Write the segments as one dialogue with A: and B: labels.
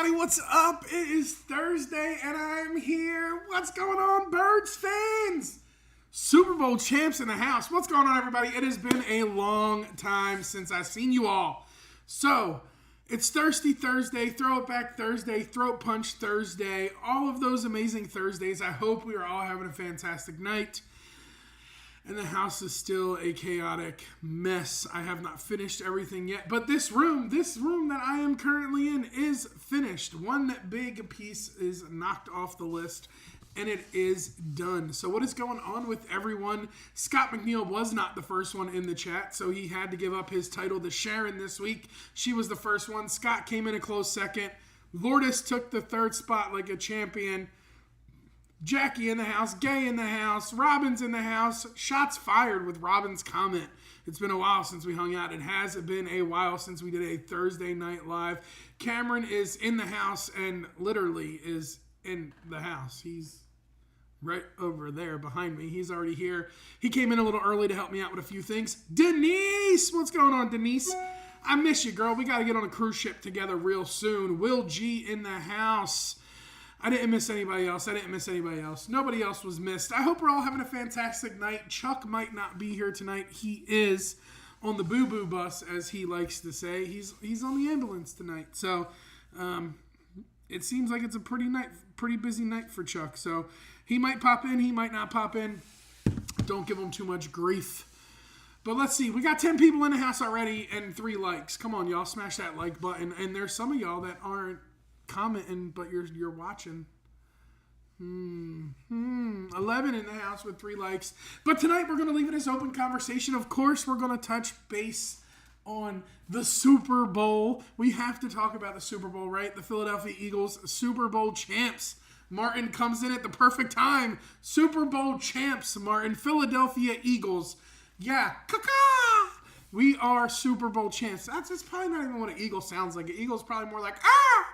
A: everybody, what's up? It is Thursday and I'm here. What's going on, Birds fans? Super Bowl champs in the house. What's going on, everybody? It has been a long time since I've seen you all. So, it's Thirsty Thursday, Throw It Back Thursday, Throat Punch Thursday, all of those amazing Thursdays. I hope we are all having a fantastic night. And the house is still a chaotic mess. I have not finished everything yet. But this room that I am currently in is finished. One big piece is knocked off the list, and it is done. So what is going on with everyone? Scott McNeil was not the first one in the chat, so he had to give up his title to Sharon this week. She was the first one. Scott came in a close second. Lourdes took the third spot like a champion. Jackie in the house, Gay in the house, Robin's in the house. Shots fired with Robin's comment. It's been a while since we hung out. It has been a while since we did a Thursday night live. Cameron is in the house and literally is in the house. He's right over there behind me. He's already here. He came in a little early to help me out with a few things. Denise! What's going on, Denise? I miss you, girl. We got to get on a cruise ship together real soon. Will G in the house. I didn't miss anybody else. Nobody else was missed. I hope we're all having a fantastic night. Chuck might not be here tonight. He is on the boo-boo bus, as he likes to say. He's on the ambulance tonight. So it seems like it's a pretty busy night for Chuck. So he might pop in. He might not pop in. Don't give him too much grief. But let's see. We got 10 people in the house already and 3 likes. Come on, y'all. Smash that like button. And there's some of y'all that aren't commenting, but you're watching. 11 in the house with 3 likes. But tonight we're going to leave it as open conversation. Of course, we're going to touch base on the Super Bowl. We have to talk about the Super Bowl, right? The Philadelphia Eagles, Super Bowl champs. Martin comes in at the perfect time. Super Bowl champs, Martin. Philadelphia Eagles. Yeah. Caw-caw! We are Super Bowl champs. That's probably not even what an eagle sounds like. An eagle's probably more like, ah!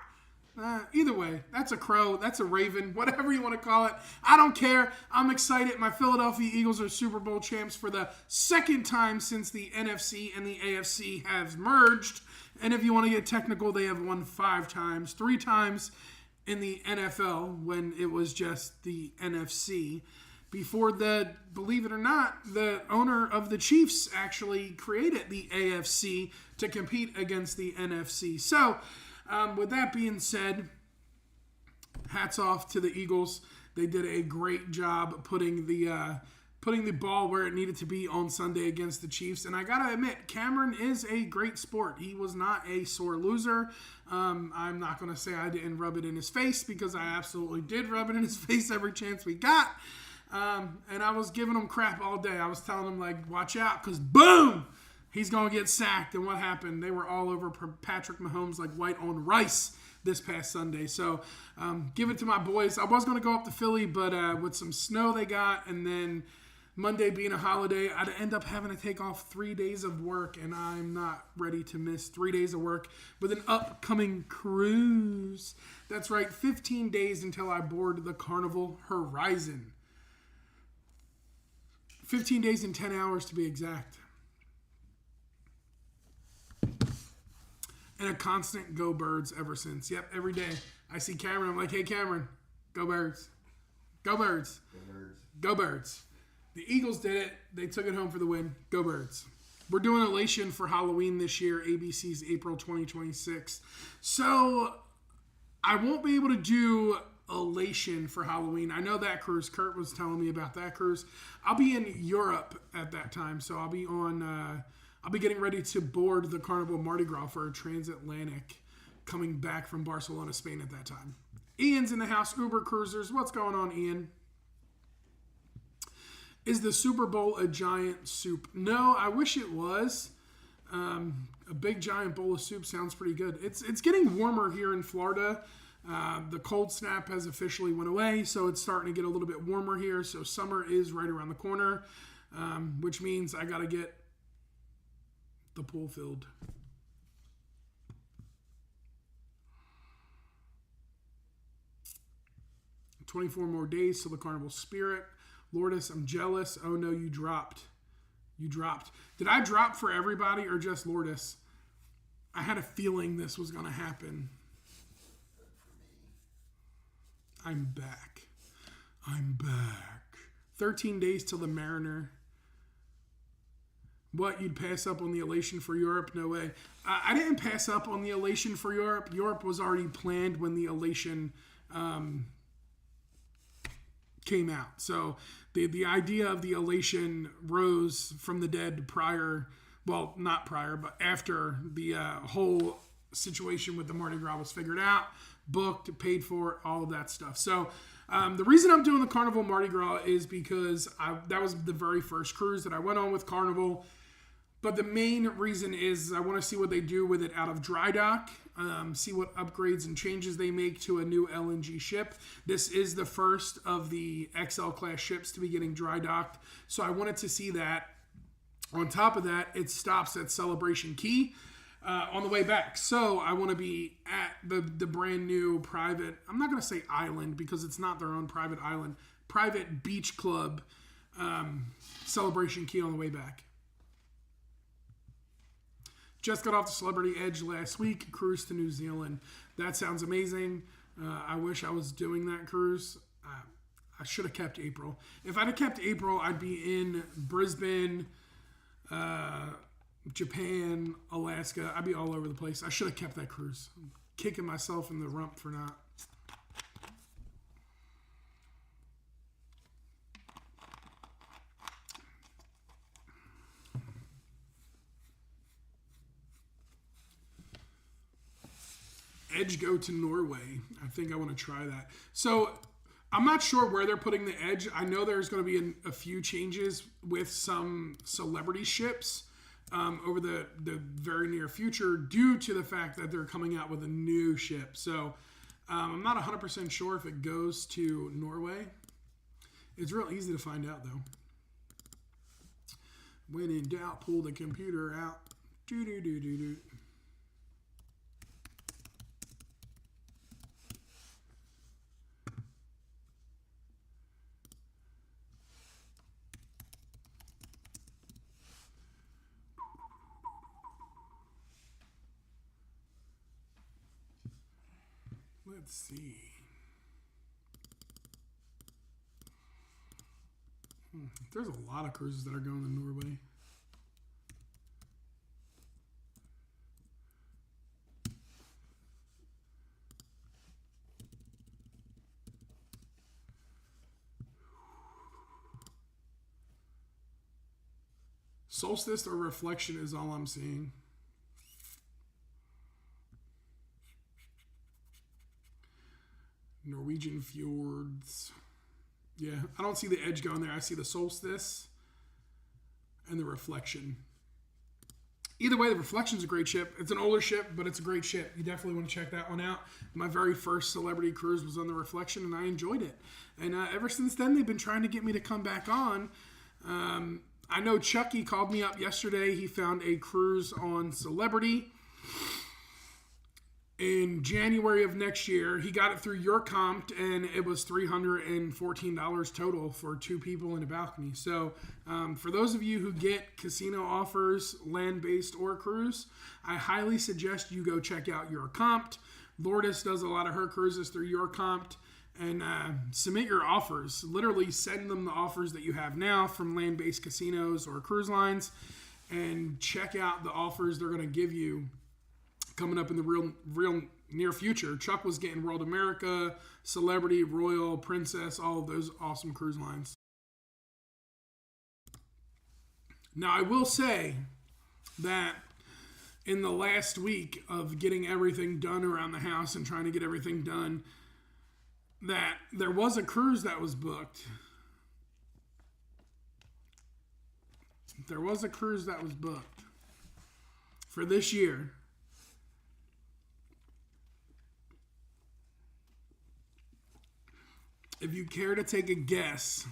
A: Either way, that's a crow, that's a raven, whatever you want to call it. I don't care. I'm excited. My Philadelphia Eagles are Super Bowl champs for the second time since the NFC and the AFC have merged. And if you want to get technical, they have won 5 times. 3 times in the NFL when it was just the NFC. Before believe it or not, the owner of the Chiefs actually created the AFC to compete against the NFC. So, with that being said, hats off to the Eagles. They did a great job putting the ball where it needed to be on Sunday against the Chiefs. And I gotta admit, Cameron is a great sport. He was not a sore loser. I'm not gonna say I didn't rub it in his face, because I absolutely did rub it in his face every chance we got. And I was giving him crap all day. I was telling him, like, watch out, because boom! He's going to get sacked. And what happened? They were all over Patrick Mahomes like white on rice this past Sunday. So give it to my boys. I was going to go up to Philly, but with some snow they got, and then Monday being a holiday, I'd end up having to take off 3 days of work, and I'm not ready to miss 3 days of work with an upcoming cruise. That's right, 15 days until I board the Carnival Horizon. 15 days and 10 hours to be exact. And a constant go Birds ever since. Yep, every day I see Cameron. I'm like, hey, Cameron, go Birds. Go Birds. Go Birds. Go Birds. The Eagles did it. They took it home for the win. Go Birds. We're doing Elation for Halloween this year, ABC's April 2026. So I won't be able to do Elation for Halloween. I know that cruise. Kurt was telling me about that cruise. I'll be in Europe at that time, so I'll be on... I'll be getting ready to board the Carnival Mardi Gras for a transatlantic coming back from Barcelona, Spain at that time. Ian's in the house. Uber Cruisers. What's going on, Ian? Is the Super Bowl a giant soup? No, I wish it was. A big giant bowl of soup sounds pretty good. It's getting warmer here in Florida. The cold snap has officially went away, so it's starting to get a little bit warmer here. So summer is right around the corner, which means I got to get the pool filled. $24 more days till the Carnival Spirit. Lourdes, I'm jealous. Oh no, you dropped. You dropped. Did I drop for everybody or just Lourdes? I had a feeling this was going to happen. I'm back. I'm back. 13 days till the Mariner. What, you'd pass up on the elation for Europe? No way. I didn't pass up on the elation for Europe. Europe was already planned when the elation came out. So the idea of the elation rose from the dead prior, well, not prior, but after the whole situation with the Mardi Gras was figured out, booked, paid for, all of that stuff. So the reason I'm doing the Carnival Mardi Gras is because that was the very first cruise that I went on with Carnival. But the main reason is I want to see what they do with it out of dry dock, see what upgrades and changes they make to a new LNG ship. This is the first of the XL class ships to be getting dry docked, so I wanted to see that. On top of that, it stops at Celebration Key on the way back. So I want to be at the brand new private, I'm not going to say island because it's not their own private island, private beach club Celebration Key on the way back. Just got off the Celebrity Edge last week, cruise to New Zealand. That sounds amazing. I wish I was doing that cruise. I should have kept April. If I'd have kept April, I'd be in Brisbane, Japan, Alaska. I'd be all over the place. I should have kept that cruise. I'm kicking myself in the rump for not. Edge go to Norway. I think I want to try that. So I'm not sure where they're putting the Edge. I know there's going to be a few changes with some celebrity ships over the very near future due to the fact that they're coming out with a new ship. So I'm not 100% sure if it goes to Norway. It's real easy to find out, though. When in doubt, pull the computer out. Do-do-do-do-do. Let's see. There's a lot of cruises that are going to Norway. Solstice or Reflection is all I'm seeing. Norwegian fjords. Yeah, I don't see the Edge going there. I see the Solstice and the Reflection. Either way, the Reflection's a great ship. It's an older ship, but it's a great ship. You definitely want to check that one out. My very first celebrity cruise was on the Reflection, and I enjoyed it. And ever since then, they've been trying to get me to come back on. I know Chucky called me up yesterday. He found a cruise on Celebrity in January of next year. He got it through your comp, and it was $314 total for 2 people in a balcony. So for those of you who get casino offers, land-based or cruise, I highly suggest you go check out your comp. Lourdes does a lot of her cruises through your comp. And submit your offers. Literally send them the offers that you have now from land-based casinos or cruise lines, and check out the offers they're going to give you coming up in the real near future. Chuck was getting World America, Celebrity, Royal, Princess, all of those awesome cruise lines. Now, I will say that in the last week of getting everything done around the house and trying to get everything done, that there was a cruise that was booked. There was a cruise that was booked for this year. If you care to take a guess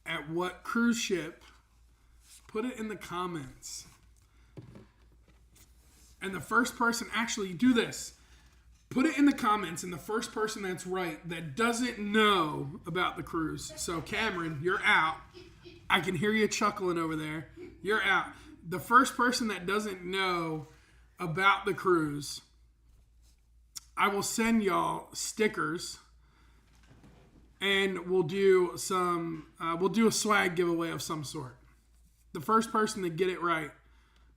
A: at what cruise ship, put it in the comments. And the first person, actually do this. Put it in the comments, and the first person that's right that doesn't know about the cruise. So, Cameron, you're out. I can hear you chuckling over there. You're out. The first person that doesn't know about the cruise, I will send y'all stickers and we'll do a swag giveaway of some sort. The first person to get it right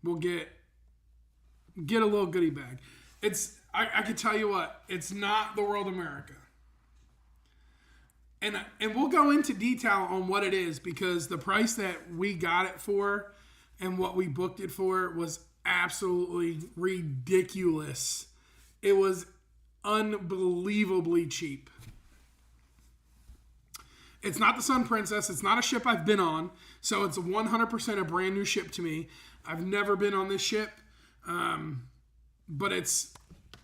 A: will get a little goodie bag. I can tell you what, it's not the World America. And we'll go into detail on what it is, because the price that we got it for and what we booked it for was absolutely ridiculous. It was unbelievably cheap. It's not the Sun Princess. It's not a ship I've been on. So it's 100% a brand new ship to me. I've never been on this ship. But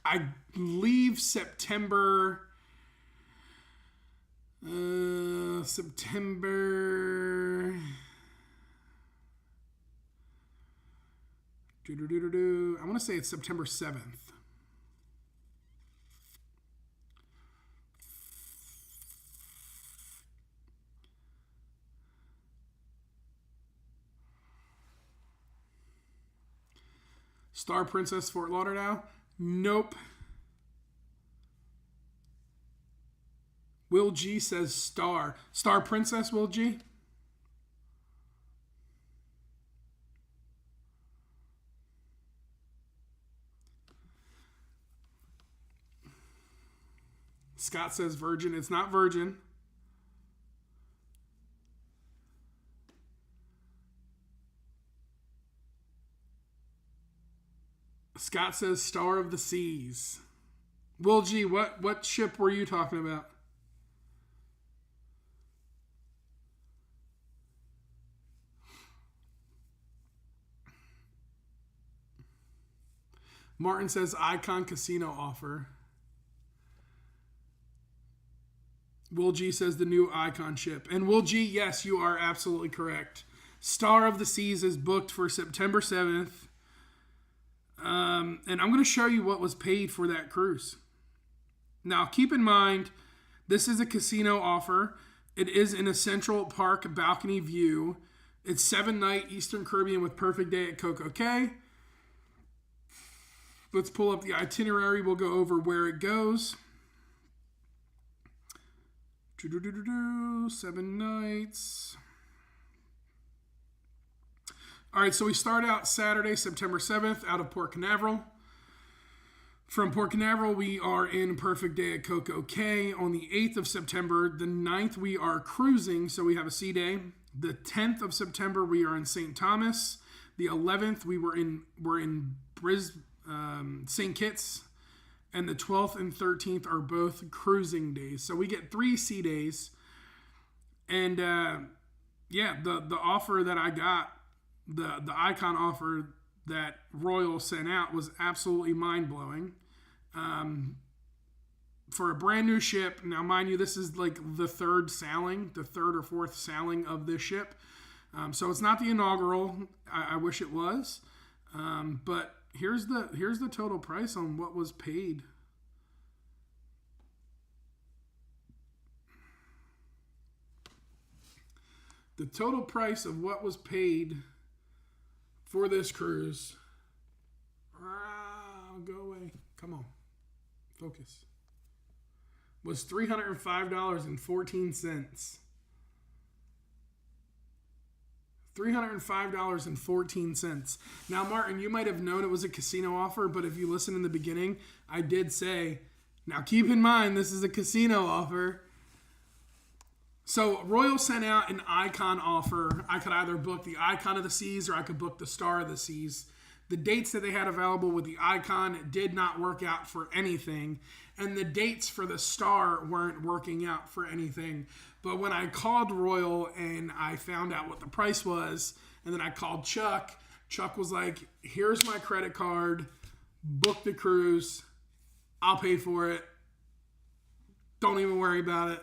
A: I leave September. I want to say it's September 7th. Star Princess, Fort Lauderdale? Nope. Will G says Star. Star Princess, Will G? Scott says Virgin. It's not Virgin. Scott says Star of the Seas. Will G, what ship were you talking about? Martin says Icon Casino offer. Will G says the new Icon ship. And Will G, yes, you are absolutely correct. Star of the Seas is booked for September 7th. And I'm going to show you what was paid for that cruise. Now, keep in mind, this is a casino offer. It is in a Central Park balcony view. It's 7-night Eastern Caribbean with perfect day at Coco Cay. Let's pull up the itinerary. We'll go over where it goes. 7 nights. All right, so we start out Saturday, September 7th, out of Port Canaveral. From Port Canaveral, we are in perfect day at Coco Cay. On the 8th of September, the 9th, we are cruising, so we have a sea day. The 10th of September, we are in St. Thomas. The 11th, we're in St. Kitts. And the 12th and 13th are both cruising days. So we get 3 sea days. And, the offer that I got, the Icon offer that Royal sent out was absolutely mind-blowing. For a brand new ship, now mind you, this is like the third or fourth sailing of this ship. So it's not the inaugural. I wish it was. But here's the total price on what was paid. The total price of what was paid for this cruise. Go away. Come on. Focus. Was $305.14. $305.14. Now, Martin, you might have known it was a casino offer, but if you listen in the beginning, I did say, now keep in mind, this is a casino offer. So Royal sent out an Icon offer. I could either book the Icon of the Seas or I could book the Star of the Seas. The dates that they had available with the Icon did not work out for anything. And the dates for the Star weren't working out for anything. But when I called Royal and I found out what the price was, and then I called Chuck, Chuck was like, here's my credit card, book the cruise, I'll pay for it. Don't even worry about it.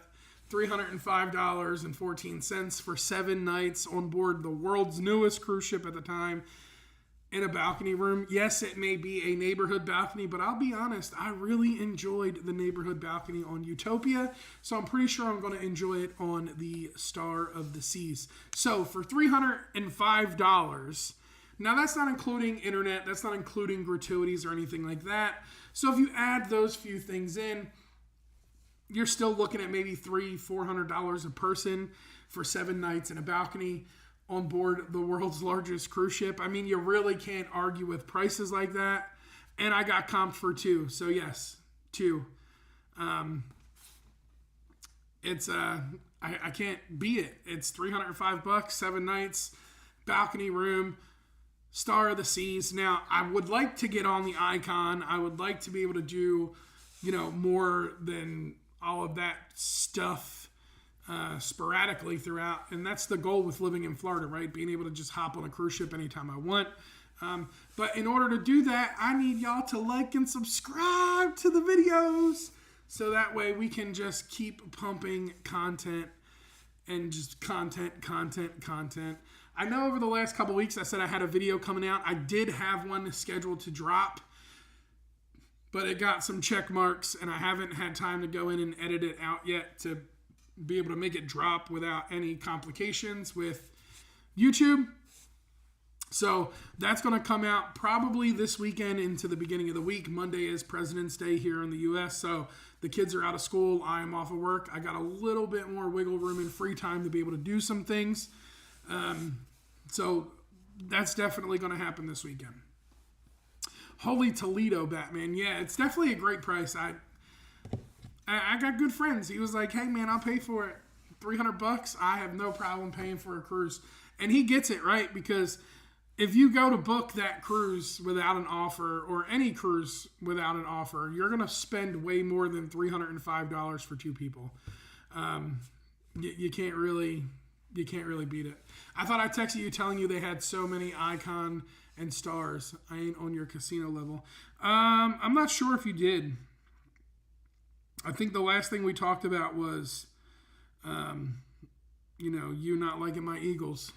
A: $305.14 for 7 nights on board the world's newest cruise ship at the time in a balcony room. Yes, it may be a neighborhood balcony, but I'll be honest, I really enjoyed the neighborhood balcony on Utopia, so I'm pretty sure I'm going to enjoy it on the Star of the Seas. So for $305, now that's not including internet, that's not including gratuities or anything like that. So if you add those few things in, you're still looking at maybe $400 a person for 7 nights in a balcony on board the world's largest cruise ship. I mean, you really can't argue with prices like that. And I got comped for 2. So yes, 2. It's I can't beat it. It's $305, 7 nights, balcony room, Star of the Seas. Now, I would like to get on the Icon. I would like to be able to do, more than all of that stuff sporadically throughout. And that's the goal with living in Florida, right? Being able to just hop on a cruise ship anytime I want. But in order to do that, I need y'all to like and subscribe to the videos. So that way we can just keep pumping content and just content. I know over the last couple weeks I said I had a video coming out. I did have one scheduled to drop, but it got some check marks and I haven't had time to go in and edit it out yet to be able to make it drop without any complications with YouTube. So that's going to come out probably this weekend into the beginning of the week. Monday is President's Day here in the U.S., so the kids are out of school. I am off of work. I got a little bit more wiggle room and free time to be able to do some things. So that's definitely going to happen this weekend. Holy Toledo, Batman. Yeah, it's definitely a great price. I got good friends. He was like, hey, man, I'll pay for it. $300. I have no problem paying for a cruise. And he gets it, right? Because if you go to book that cruise without an offer, or any cruise without an offer, you're going to spend way more than $305 for 2 people. You can't really beat it. I thought I texted you telling you they had so many Icon and Stars. I ain't on your casino level. I'm not sure if you did. I think the last thing we talked about was, you not liking my Eagles.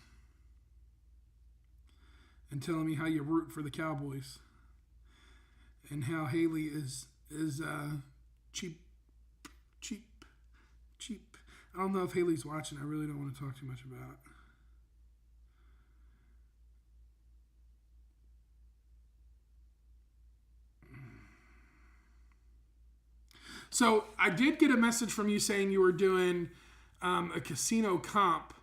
A: And telling me how you root for the Cowboys. And how Haley is cheap. I don't know if Haley's watching. I really don't want to talk too much about it. So I did get a message from you saying you were doing a casino comp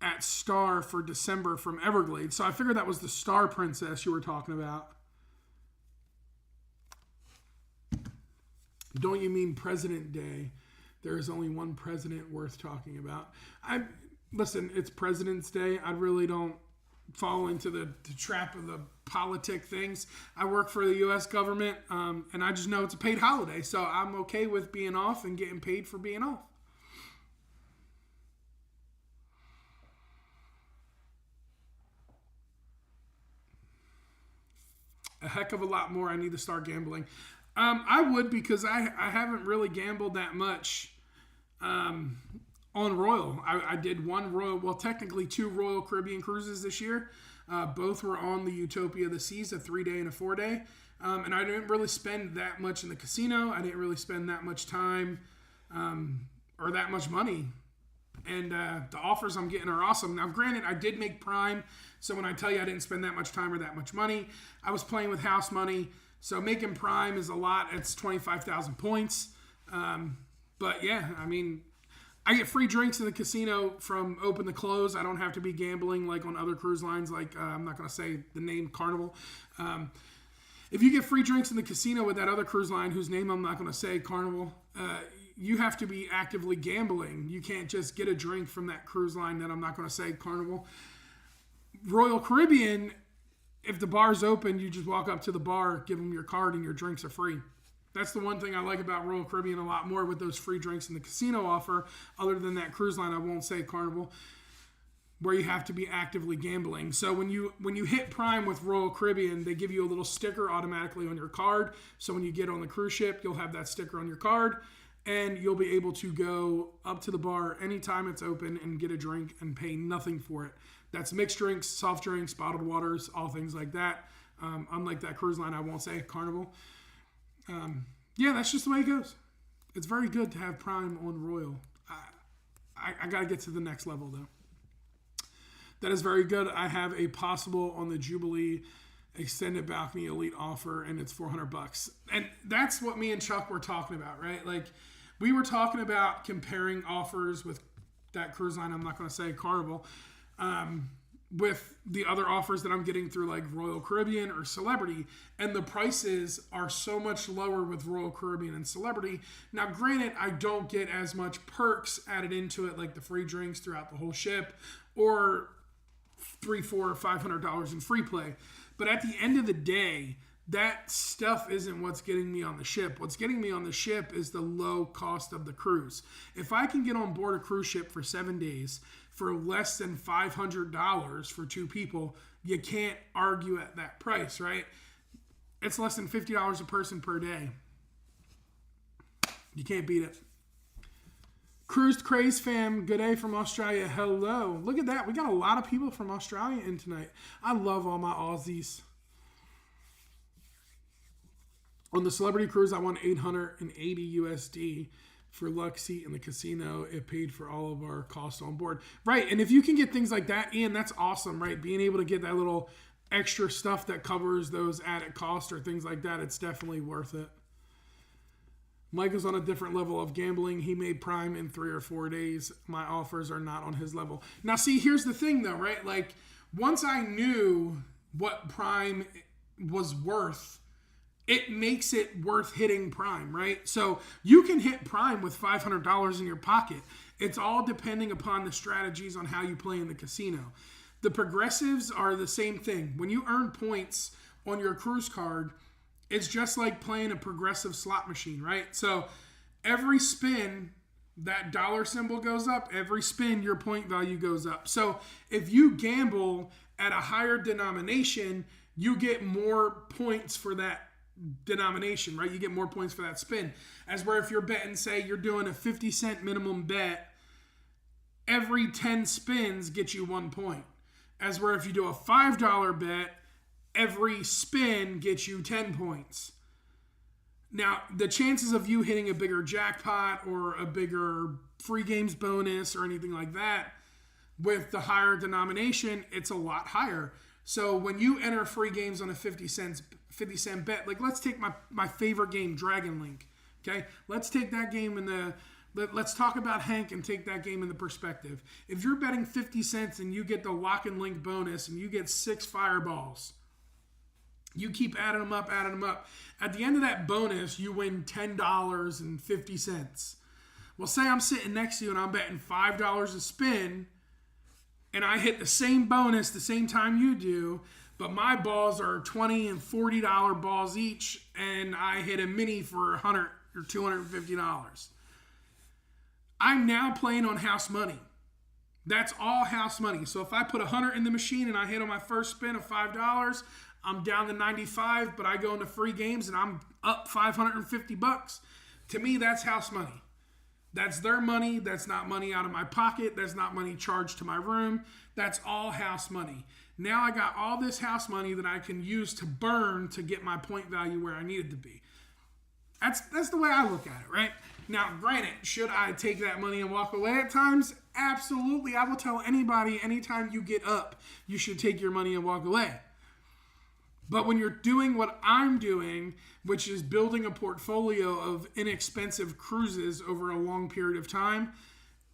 A: at Star for December from Everglades. So I figured that was the Star Princess you were talking about. Don't you mean President Day? There is only one president worth talking about. Listen, it's President's Day. I really don't fall into the trap of the politic things. I work for the U.S. government, and I just know it's a paid holiday. So I'm okay with being off and getting paid for being off. A heck of a lot more. I need to start gambling. I would, because I haven't really gambled that much on Royal. I did one Royal, well, technically 2 Royal Caribbean cruises this year. Both were on the Utopia of the Seas, a 3-day and a 4-day. And I didn't really spend that much in the casino. I didn't really spend that much time or that much money. And the offers I'm getting are awesome. Now, granted, I did make Prime. So when I tell you I didn't spend that much time or that much money, I was playing with house money. So making Prime is a lot. It's 25,000 points. But yeah, I mean, I get free drinks in the casino from open to close. I don't have to be gambling like on other cruise lines. Like I'm not going to say the name Carnival. If you get free drinks in the casino with that other cruise line whose name I'm not going to say, Carnival, you have to be actively gambling. You can't just get a drink from that cruise line that I'm not going to say, Carnival. Royal Caribbean, if the bar's open, you just walk up to the bar, give them your card, and your drinks are free. That's the one thing I like about Royal Caribbean a lot more with those free drinks in the casino offer, other than that cruise line I won't say, Carnival, where you have to be actively gambling. So when you hit Prime with Royal Caribbean, they give you a little sticker automatically on your card. So when you get on the cruise ship, you'll have that sticker on your card, and you'll be able to go up to the bar anytime it's open and get a drink and pay nothing for it. That's mixed drinks, soft drinks, bottled waters, all things like that. Unlike that cruise line I won't say, Carnival. Yeah, that's just the way it goes. It's very good to have Prime on Royal. I got to get to the next level, though. That is very good. I have a possible on the Jubilee extended balcony elite offer, and it's $400. And that's what me and Chuck were talking about, right? Like, We were talking about comparing offers with that cruise line. I'm not going to say Carnival. With the other offers that I'm getting through like Royal Caribbean or Celebrity, and the prices are so much lower with Royal Caribbean and Celebrity. Now, granted, I don't get as much perks added into it, like the free drinks throughout the whole ship, or $300, $400, $500 in free play. But at the end of the day, that stuff isn't what's getting me on the ship. What's getting me on the ship is the low cost of the cruise. If I can get on board a cruise ship for 7 days for less than $500 for 2 people, you can't argue at that price, right? It's less than $50 a person per day. You can't beat it. Cruised Craze fam, good day from Australia. Hello. Look at that. We got a lot of people from Australia in tonight. I love all my Aussies. On the Celebrity Cruise, I won $880 USD for luck seat in the casino. It paid for all of our costs on board. Right, and if you can get things like that, Ian, that's awesome, right? Being able to get that little extra stuff that covers those added costs or things like that, it's definitely worth it. Mike is on a different level of gambling. He made Prime in 3 or 4 days. My offers are not on his level. Now, see, here's the thing, though, right? Like, once I knew what Prime was worth, it makes it worth hitting Prime, right? So you can hit Prime with $500 in your pocket. It's all depending upon the strategies on how you play in the casino. The progressives are the same thing. When you earn points on your cruise card, it's just like playing a progressive slot machine, right? So every spin, that dollar symbol goes up. Every spin, your point value goes up. So if you gamble at a higher denomination, you get more points for that denomination, right? You get more points for that spin. As where if you're betting, say you're doing a 50-cent minimum bet, every 10 spins gets you 1 point. As where if you do a $5 bet, every spin gets you 10 points. Now, the chances of you hitting a bigger jackpot or a bigger free games bonus or anything like that, with the higher denomination, it's a lot higher. So when you enter free games on a 50-cent bet, like let's take my favorite game, Dragon Link. Okay, let's take that game let's talk about Hank and take that game in the perspective. If you're betting 50 cents and you get the lock and link bonus and you get 6 fireballs, you keep adding them up. At the end of that bonus, you win $10.50. Well, say I'm sitting next to you and I'm betting $5 a spin, and I hit the same bonus the same time you do, but my balls are $20 and $40 balls each, and I hit a mini for $100 or $250. I'm now playing on house money. That's all house money. So if I put $100 in the machine and I hit on my first spin of $5, I'm down to $95, but I go into free games and I'm up $550. To me, that's house money. That's their money. That's not money out of my pocket. That's not money charged to my room. That's all house money. Now I got all this house money that I can use to burn to get my point value where I need it to be. That's the way I look at it, right? Now, granted, should I take that money and walk away at times? Absolutely. I will tell anybody, anytime you get up, you should take your money and walk away. But when you're doing what I'm doing, which is building a portfolio of inexpensive cruises over a long period of time,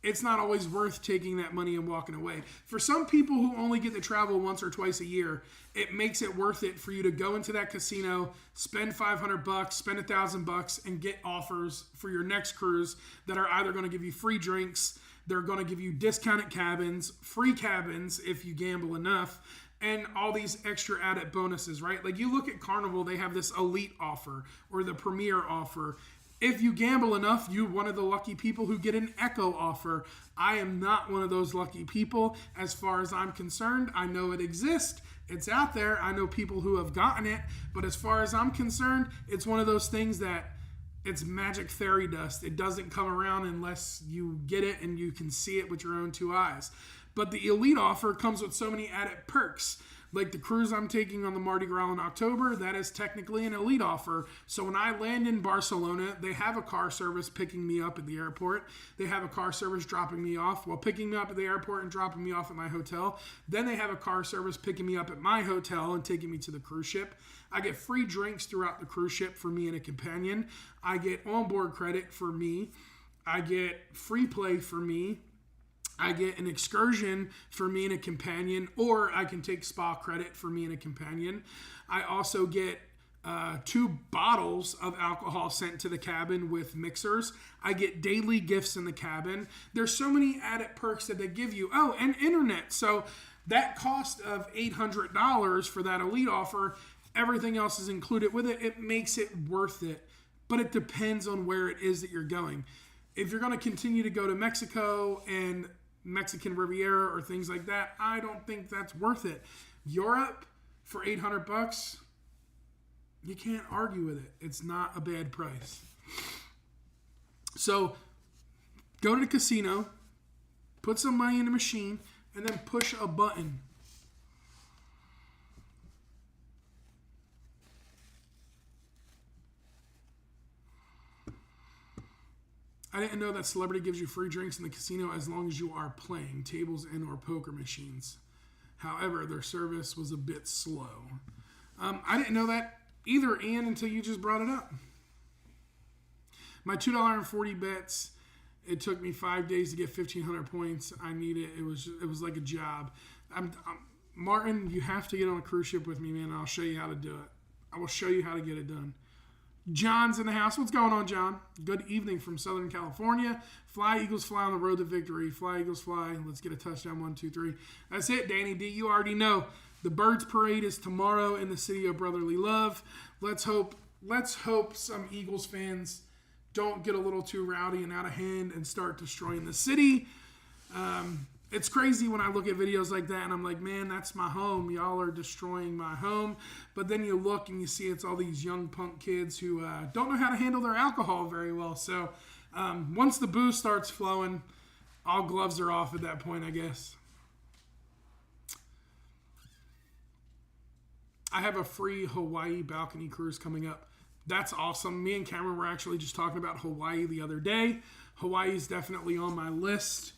A: it's not always worth taking that money and walking away. For some people who only get to travel once or twice a year, it makes it worth it for you to go into that casino, spend $500, spend $1,000, and get offers for your next cruise that are either going to give you free drinks, they're going to give you discounted cabins, free cabins if you gamble enough, and all these extra added bonuses, right? Like you look at Carnival, they have this elite offer or the premier offer. If you gamble enough, you're one of the lucky people who get an Echo offer. I am not one of those lucky people. As far as I'm concerned, I know it exists. It's out there. I know people who have gotten it. But as far as I'm concerned, it's one of those things that it's magic fairy dust. It doesn't come around unless you get it and you can see it with your own 2 eyes. But the elite offer comes with so many added perks. Like the cruise I'm taking on the Mardi Gras in October, that is technically an elite offer. So when I land in Barcelona, they have a car service picking me up at the airport. They have a car service dropping me off. Well, picking me up at the airport and dropping me off at my hotel. Then they have a car service picking me up at my hotel and taking me to the cruise ship. I get free drinks throughout the cruise ship for me and a companion. I get onboard credit for me. I get free play for me. I get an excursion for me and a companion, or I can take spa credit for me and a companion. I also get 2 bottles of alcohol sent to the cabin with mixers. I get daily gifts in the cabin. There's so many added perks that they give you. Oh, and internet. So that cost of $800 for that elite offer, everything else is included with it. It makes it worth it. But it depends on where it is that you're going. If you're going to continue to go to Mexico and Mexican Riviera or things like that, I don't think that's worth it. Europe for $800, you can't argue with it. It's not a bad price. So go to the casino, put some money in the machine, and then push a button. I didn't know that Celebrity gives you free drinks in the casino as long as you are playing tables and or poker machines. However, their service was a bit slow. I didn't know that either, Ian, until you just brought it up. My $2.40 bets, it took me 5 days to get 1,500 points. I need it. It was like a job. Martin, you have to get on a cruise ship with me, man. I'll show you how to do it. I will show you how to get it done. John's in the house. What's going on, John? Good evening from Southern California. Fly, Eagles, fly on the road to victory. Fly, Eagles, fly. Let's get a touchdown. 1, 2, 3. That's it, Danny D. You already know. The Birds Parade is tomorrow in the city of brotherly love. Let's hope some Eagles fans don't get a little too rowdy and out of hand and start destroying the city. It's crazy when I look at videos like that and I'm like, man, that's my home. Y'all are destroying my home. But then you look and you see it's all these young punk kids who don't know how to handle their alcohol very well. So once the booze starts flowing, all gloves are off at that point, I guess. I have a free Hawaii balcony cruise coming up. That's awesome. Me and Cameron were actually just talking about Hawaii the other day. Hawaii is definitely on my list.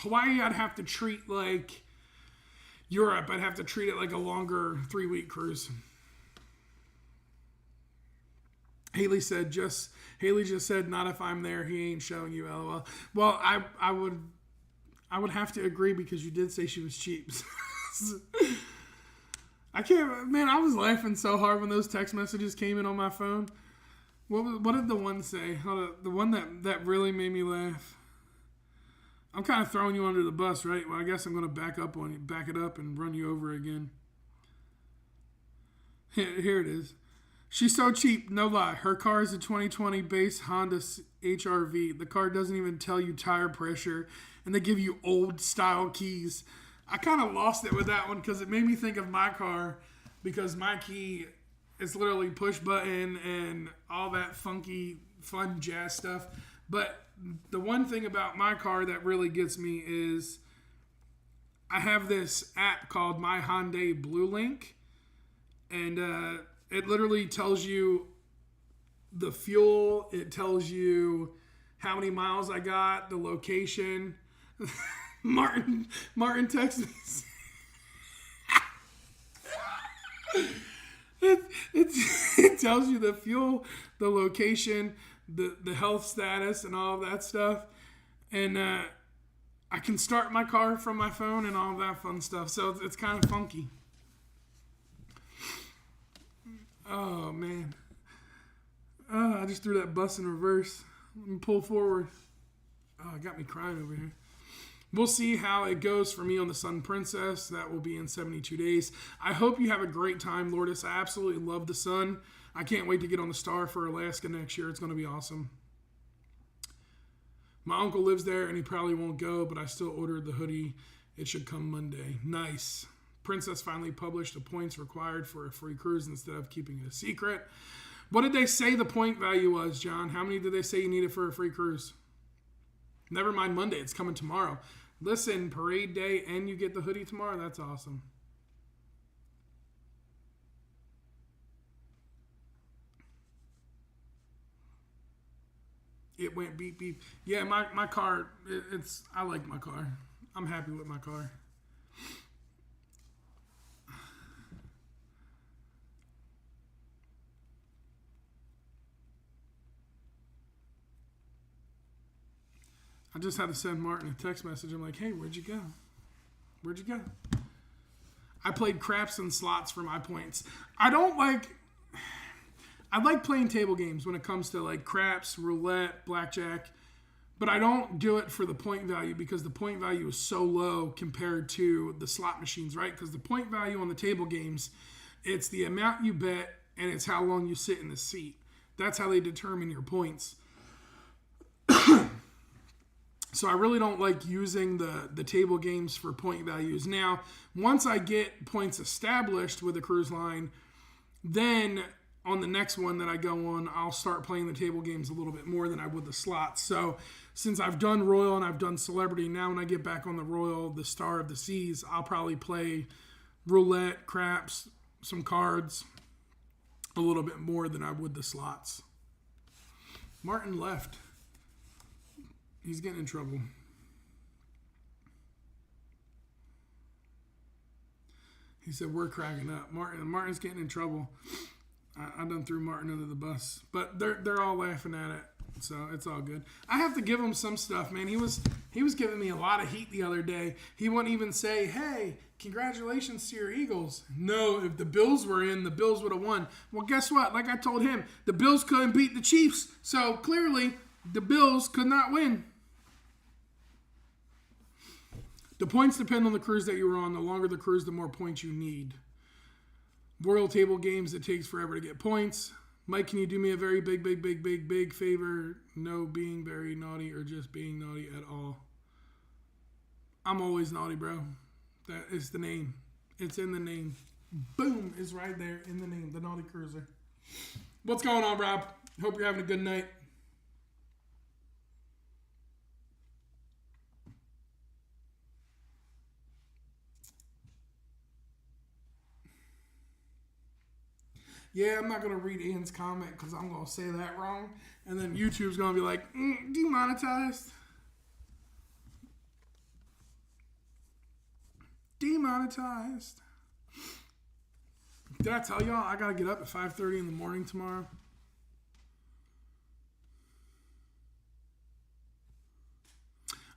A: Hawaii, I'd have to treat like Europe. I'd have to treat it like a longer 3-week cruise. Haley just said, not if I'm there. He ain't showing you, LOL. Well, I would have to agree because you did say she was cheap. I can't, man, I was laughing so hard when those text messages came in on my phone. What did the one say? The one that really made me laugh. I'm kind of throwing you under the bus, right? Well, I guess I'm going to back it up and run you over again. Here it is. She's so cheap, no lie. Her car is a 2020 base Honda HR-V. The car doesn't even tell you tire pressure, and they give you old style keys. I kind of lost it with that one because it made me think of my car because my key is literally push button and all that funky, fun jazz stuff. But the one thing about my car that really gets me is I have this app called My Hyundai Blue Link, and it literally tells you the fuel. It tells you how many miles I got, the location. Martin texted me. It tells you the fuel, the location, the health status, and all of that stuff. And I can start my car from my phone and all of that fun stuff. So it's kind of funky. Oh, man. I just threw that bus in reverse. Let me pull forward. Oh, it got me crying over here. We'll see how it goes for me on the Sun Princess. That will be in 72 days. I hope you have a great time, Lourdes. I absolutely love the Sun. I can't wait to get on the Star for Alaska next year. It's going to be awesome. My uncle lives there, and he probably won't go, but I still ordered the hoodie. It should come Monday. Nice. Princess finally published the points required for a free cruise instead of keeping it a secret. What did they say the point value was, John? How many did they say you needed for a free cruise? Never mind Monday. It's coming tomorrow. Listen, parade day, and you get the hoodie tomorrow? That's awesome. It went beep, beep. Yeah, my car, I like my car. I'm happy with my car. I just had to send Martin a text message. I'm like, hey, where'd you go? Where'd you go? I played craps and slots for my points. I like playing table games when it comes to like craps, roulette, blackjack, but I don't do it for the point value because the point value is so low compared to the slot machines, right? Because the point value on the table games, it's the amount you bet and it's how long you sit in the seat. That's how they determine your points. So I really don't like using the table games for point values. Now, once I get points established with a cruise line, then on the next one that I go on, I'll start playing the table games a little bit more than I would the slots. So since I've done Royal and I've done Celebrity, now when I get back on the Royal, the Star of the Seas, I'll probably play roulette, craps, some cards, a little bit more than I would the slots. Martin left. He's getting in trouble. He said, we're cracking up. Martin's getting in trouble. I done threw Martin under the bus. But they're all laughing at it. So it's all good. I have to give him some stuff, man. He was giving me a lot of heat the other day. He wouldn't even say, hey, congratulations to your Eagles. No, if the Bills were in, the Bills would have won. Well, guess what? Like I told him, the Bills couldn't beat the Chiefs. So clearly, the Bills could not win. The points depend on the cruise that you were on. The longer the cruise, the more points you need. Royal table games, it takes forever to get points. Mike, can you do me a very big favor? No being very naughty or just being naughty at all. I'm always naughty, bro. That is the name. It's in the name. Boom, is right there in the name. The Naughty Cruiser. What's going on, Rob? Hope you're having a good night. Yeah, I'm not going to read Ian's comment because I'm going to say that wrong. And then YouTube's going to be like, demonetized. Demonetized. Did I tell y'all I got to get up at 5:30 in the morning tomorrow?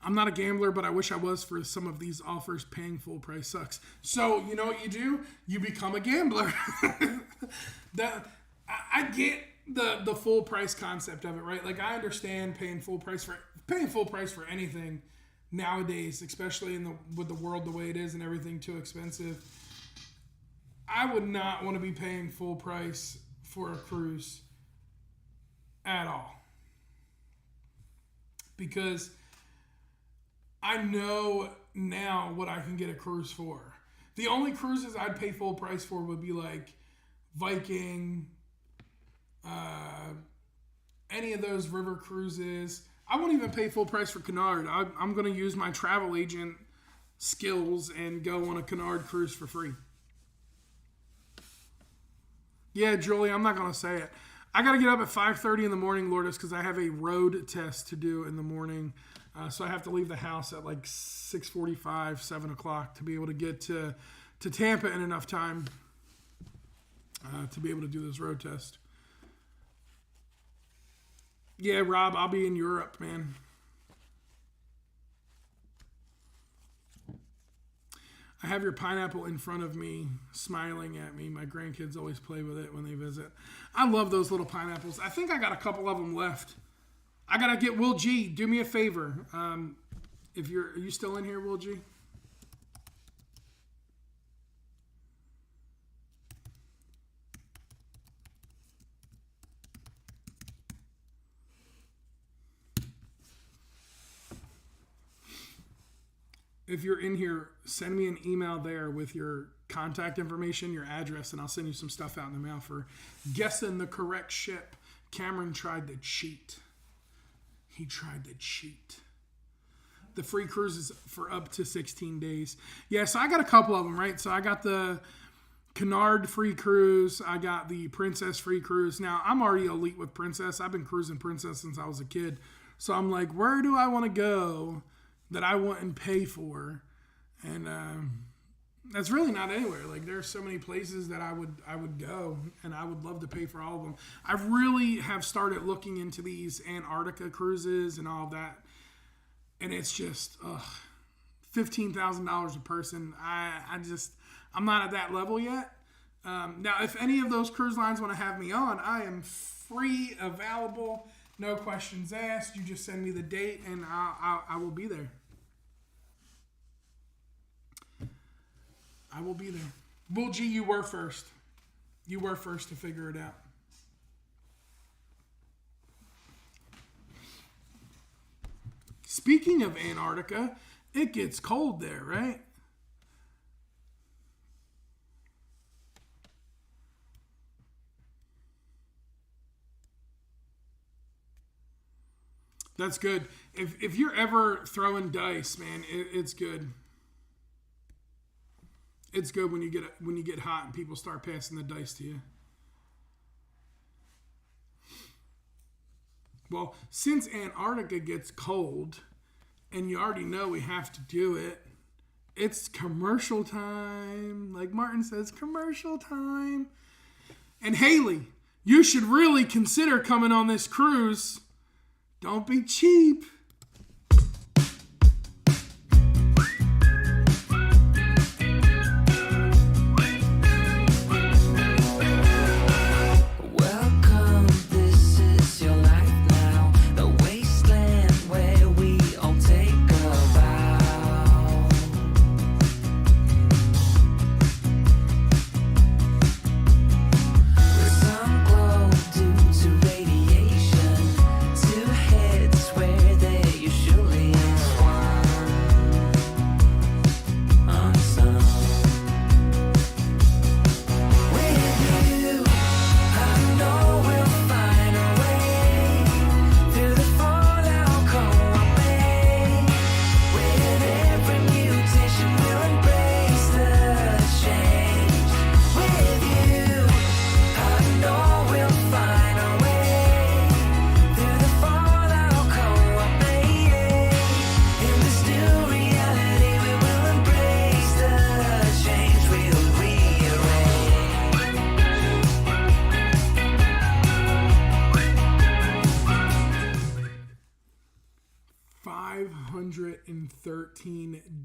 A: I'm not a gambler, but I wish I was for some of these offers. Paying full price sucks. So, you know what you do? You become a gambler. I get the full price concept of it, right? Like I understand paying full price for anything nowadays, especially with the world the way it is and everything too expensive. I would not want to be paying full price for a cruise at all. Because I know now what I can get a cruise for. The only cruises I'd pay full price for would be like Viking, any of those river cruises. I won't even pay full price for Cunard. I'm going to use my travel agent skills and go on a Cunard cruise for free. Yeah, Julie, I'm not going to say it. I got to get up at 5:30 in the morning, Lourdes, because I have a road test to do in the morning. So I have to leave the house at like 6:45, 7 o'clock to be able to get to Tampa in enough time to be able to do this road test. Yeah, Rob, I'll be in Europe, man. I have your pineapple in front of me, smiling at me. My grandkids always play with it when they visit. I love those little pineapples. I think I got a couple of them left. I gotta get Will G. Do me a favor. Are you still in here, Will G? If you're in here, send me an email there with your contact information, your address, and I'll send you some stuff out in the mail for guessing the correct ship. Cameron tried to cheat. He tried to cheat. The free cruises for up to 16 days. Yeah, so I got a couple of them, right? So I got the Cunard free cruise. I got the Princess free cruise. Now, I'm already elite with Princess. I've been cruising Princess since I was a kid. So I'm like, where do I want to go that I wouldn't pay for? And that's really not anywhere. Like there's so many places that I would go, and I would love to pay for all of them. I really have started looking into these Antarctica cruises and all of that. and it's just $15,000 a person. I'm not at that level yet. Now, if any of those cruise lines want to have me on, I am free, available, no questions asked. You just send me the date, and I will be there. I will be there. Well, G, you were first. You were first to figure it out. Speaking of Antarctica, it gets cold there, right? That's good. If you're ever throwing dice, man, it's good. It's good when you get hot and people start passing the dice to you. Well, since Antarctica gets cold, and you already know we have to do it, it's commercial time. Like Martin says, commercial time. And Haley, you should really consider coming on this cruise. Don't be cheap.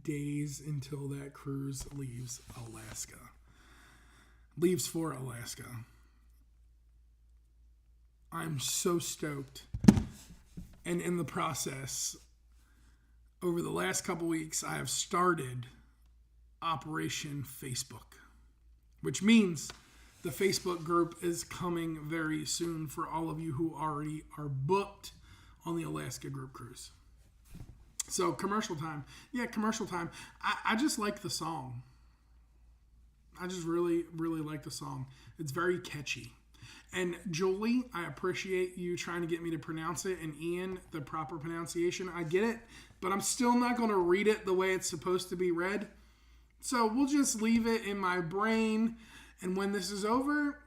A: Days until that cruise leaves Alaska. Leaves for Alaska. I'm so stoked. And in the process, over the last couple weeks, I have started Operation Facebook, which means the Facebook group is coming very soon for all of you who already are booked on the Alaska group cruise. So, commercial time. Yeah, commercial time. I just like the song. I just really, really like the song. It's very catchy. And Julie, I appreciate you trying to get me to pronounce it. And Ian, the proper pronunciation. I get it. But I'm still not going to read it the way it's supposed to be read. So, we'll just leave it in my brain. And when this is over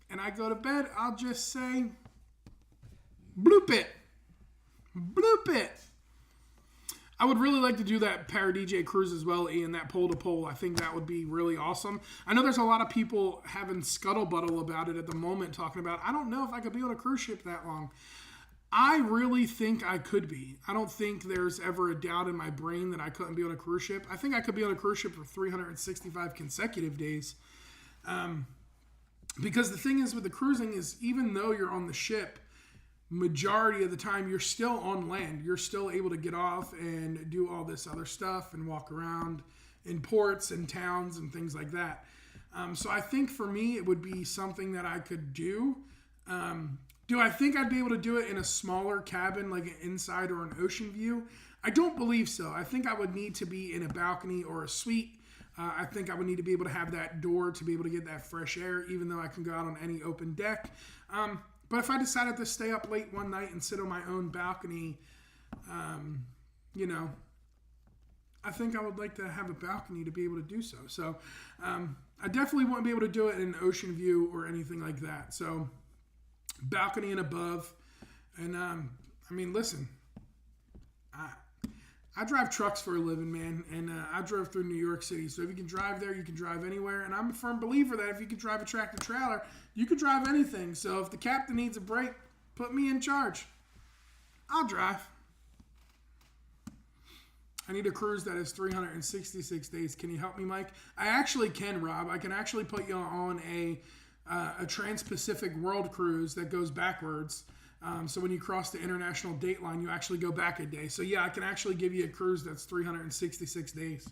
A: and I go to bed, I'll just say, bloop it. Bloop it. I would really like to do that Para DJ cruise as well, Ian, that pole to pole. I think that would be really awesome. I know there's a lot of people having scuttlebuttle about it at the moment, talking about, I don't know if I could be on a cruise ship that long. I really think I could be. I don't think there's ever a doubt in my brain that I couldn't be on a cruise ship. I think I could be on a cruise ship for 365 consecutive days. Because the thing is with the cruising is, even though you're on the ship, majority of the time you're still on land. You're still able to get off and do all this other stuff and walk around in ports and towns and things like that. So I think for me it would be something that I could do. Do I think I'd be able to do it in a smaller cabin, like an inside or an ocean view? I don't believe so. I think I would need to be in a balcony or a suite. I think I would need to be able to have that door to be able to get that fresh air, even though I can go out on any open deck. But if I decided to stay up late one night and sit on my own balcony, I think I would like to have a balcony to be able to do so. So I definitely wouldn't be able to do it in an ocean view or anything like that. So balcony and above. And listen, I drive trucks for a living, man, and I drove through New York City. So if you can drive there, you can drive anywhere. And I'm a firm believer that if you can drive a tractor trailer, you can drive anything. So if the captain needs a break, put me in charge. I'll drive. I need a cruise that is 366 days. Can you help me, Mike? I actually can, Rob. I can actually put you on a Trans-Pacific World Cruise that goes backwards. So when you cross the international date line, you actually go back a day. So yeah, I can actually give you a cruise that's 366 days.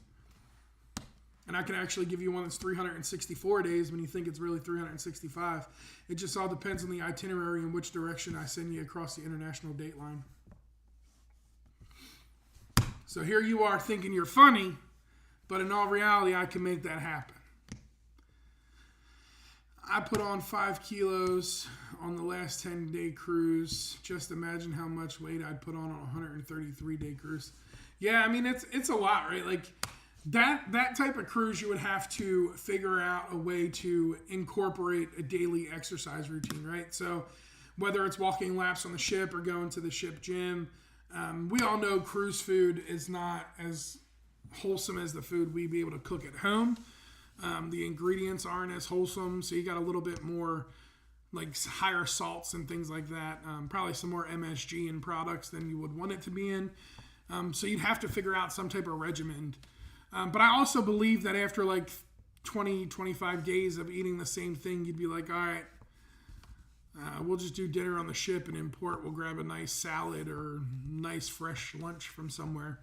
A: And I can actually give you one that's 364 days when you think it's really 365. It just all depends on the itinerary and which direction I send you across the international date line. So here you are thinking you're funny, but in all reality, I can make that happen. I put on 5 kilos on the last 10-day cruise. Just imagine how much weight I'd put on a 133-day cruise. Yeah, I mean, it's a lot, right? Like, that type of cruise, you would have to figure out a way to incorporate a daily exercise routine, right? So whether it's walking laps on the ship or going to the ship gym, we all know cruise food is not as wholesome as the food we'd be able to cook at home. The ingredients aren't as wholesome, so you got a little bit more like higher salts and things like that. Probably some more MSG in products than you would want it to be in. So you'd have to figure out some type of regimen. But I also believe that after like 20, 25 days of eating the same thing, you'd be like, all right, we'll just do dinner on the ship and in port we'll grab a nice salad or nice fresh lunch from somewhere.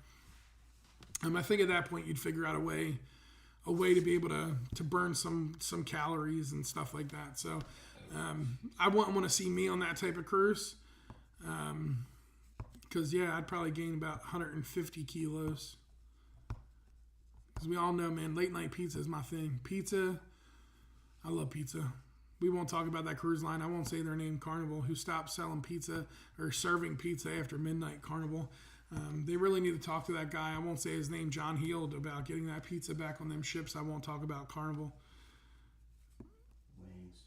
A: I think at that point you'd figure out a way to be able to burn some calories and stuff like that. So I wouldn't want to see me on that type of cruise. Because, yeah, I'd probably gain about 150 kilos. Because we all know, man, late night pizza is my thing. Pizza, I love pizza. We won't talk about that cruise line. I won't say their name, Carnival, who stopped selling pizza or serving pizza after midnight. Carnival. They really need to talk to that guy. I won't say his name, John Heald, about getting that pizza back on them ships. I won't talk about Carnival.
B: Wings.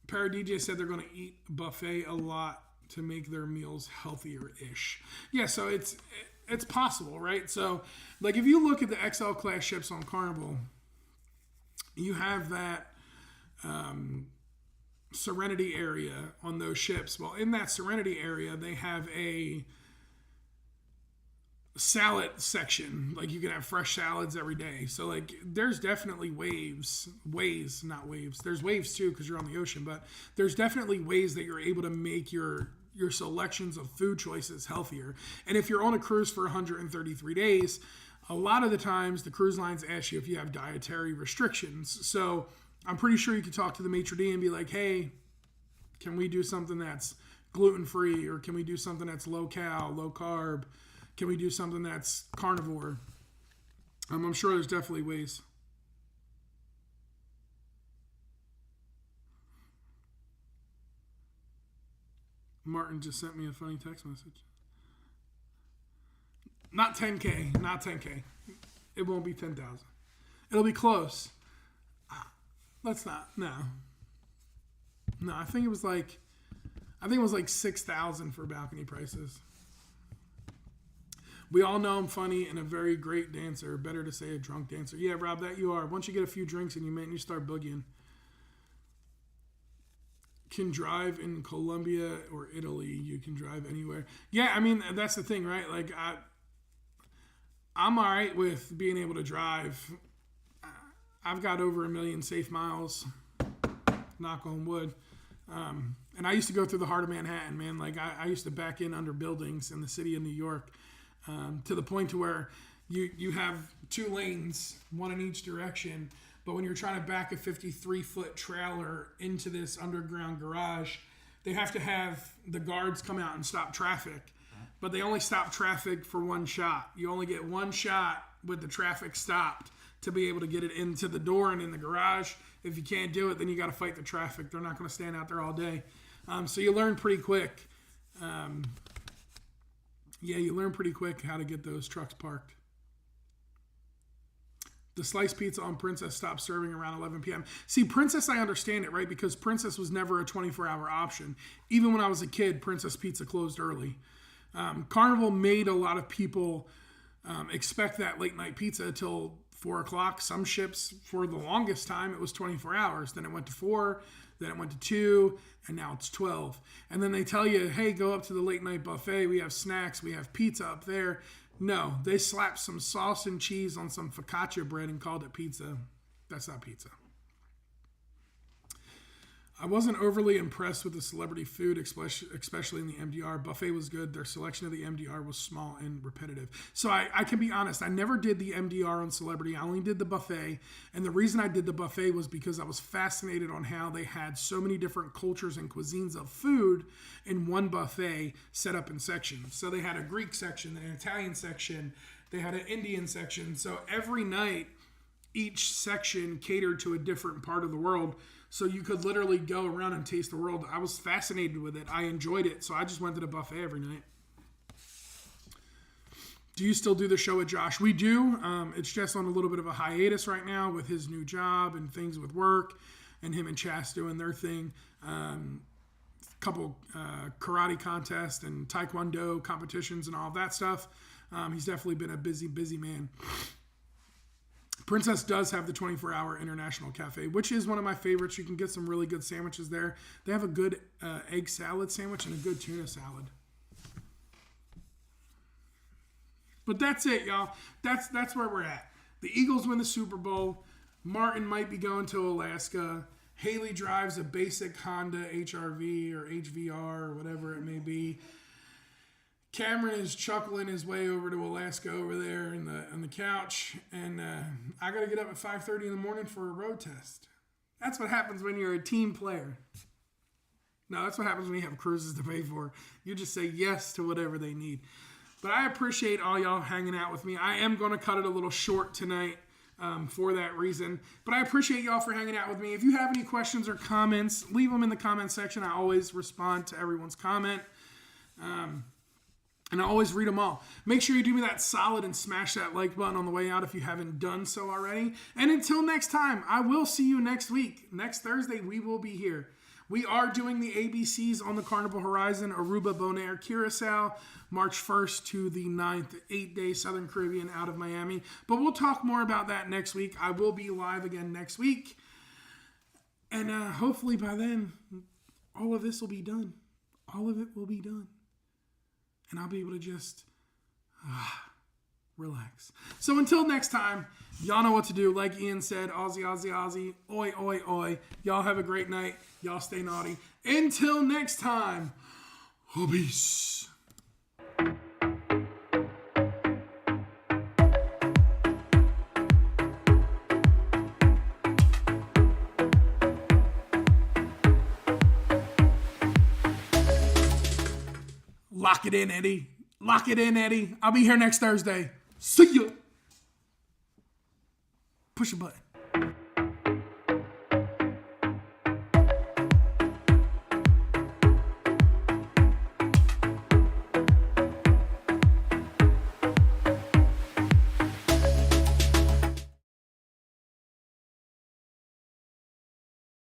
A: Paradj said they're going to eat buffet a lot to make their meals healthier-ish. Yeah, so it's possible, right? So, like, if you look at the XL class ships on Carnival, you have that Serenity area on those ships. Well, in that Serenity area, they have a salad section. Like, you can have fresh salads every day. So, like, there's definitely ways, not waves. There's waves too because you're on the ocean, but there's definitely ways that you're able to make your selections of food choices healthier. And if you're on a cruise for 133 days, a lot of the times the cruise lines ask you if you have dietary restrictions. So I'm pretty sure you could talk to the maitre d' and be like, hey, can we do something that's gluten-free, or can we do something that's low-cal, low-carb? Can we do something that's carnivore? I'm sure there's definitely ways. Martin just sent me a funny text message. Not 10K, not 10K. It won't be 10,000. It'll be close. Let's not. No, I think it was like 6,000 for balcony prices. We all know I'm funny and a very great dancer. Better to say a drunk dancer. Yeah, Rob, that you are. Once you get a few drinks in you, man, you start boogieing. Can drive in Colombia or Italy. You can drive anywhere. Yeah, I mean, that's the thing, right? Like, I'm all right with being able to drive. I've got over 1 million safe miles, knock on wood. And I used to go through the heart of Manhattan, man. Like, I used to back in under buildings in the city of New York, to the point to where you have 2 lanes, one in each direction. But when you're trying to back a 53-foot trailer into this underground garage, they have to have the guards come out and stop traffic. But they only stop traffic for one shot. You only get one shot with the traffic stopped to be able to get it into the door and in the garage. If you can't do it, then you got to fight the traffic. They're not going to stand out there all day. So you learn pretty quick. You learn pretty quick how to get those trucks parked. The sliced pizza on Princess stopped serving around 11 p.m. See, Princess, I understand it, right? Because Princess was never a 24-hour option. Even when I was a kid, Princess Pizza closed early. Carnival made a lot of people expect that late night pizza until 4 o'clock. Some ships, for the longest time, it was 24 hours. Then it went to 4, then it went to 2, and now it's 12. And then they tell you, hey, go up to the late night buffet. We have snacks. We have pizza up there. No, they slapped some sauce and cheese on some focaccia bread and called it pizza. That's not pizza. I wasn't overly impressed with the celebrity food, especially in the MDR. Buffet was good. Their selection of the MDR was small and repetitive. So I can be honest. I never did the MDR on celebrity. I only did the buffet. And the reason I did the buffet was because I was fascinated on how they had so many different cultures and cuisines of food in one buffet set up in sections. So they had a Greek section, an Italian section. They had an Indian section. So every night, each section catered to a different part of the world. So you could literally go around and taste the world. I was fascinated with it. I enjoyed it. So I just went to the buffet every night. Do you still do the show with Josh? We do. It's just on a little bit of a hiatus right now with his new job and things with work and him and Chas doing their thing. Couple karate contests and taekwondo competitions and all of that stuff. He's definitely been a busy man. Princess does have the 24-hour International Cafe, which is one of my favorites. You can get some really good sandwiches there. They have a good egg salad sandwich and a good tuna salad. But that's it, y'all. That's where we're at. The Eagles win the Super Bowl. Martin might be going to Alaska. Haley drives a basic Honda HRV or HVR or whatever it may be. Cameron is chuckling his way over to Alaska over there on the couch, and I got to get up at 5:30 in the morning for a road test. That's what happens when you're a team player. No, that's what happens when you have cruises to pay for. You just say yes to whatever they need. But I appreciate all y'all hanging out with me. I am going to cut it a little short tonight for that reason. But I appreciate y'all for hanging out with me. If you have any questions or comments, leave them in the comment section. I always respond to everyone's comment. And I always read them all. Make sure you do me that solid and smash that like button on the way out if you haven't done so already. And until next time, I will see you next week. Next Thursday, we will be here. We are doing the ABCs on the Carnival Horizon, Aruba, Bonaire, Curacao, March 1st to the 9th, 8-day Southern Caribbean out of Miami. But we'll talk more about that next week. I will be live again next week. And hopefully by then, all of this will be done. All of it will be done. And I'll be able to just relax. So until next time, y'all know what to do. Like Ian said, Aussie, Aussie, Aussie. Oi, oi, oi. Y'all have a great night. Y'all stay naughty. Until next time, peace. Lock it in, Eddie. Lock it in, Eddie. I'll be here next Thursday. See ya. Push a button.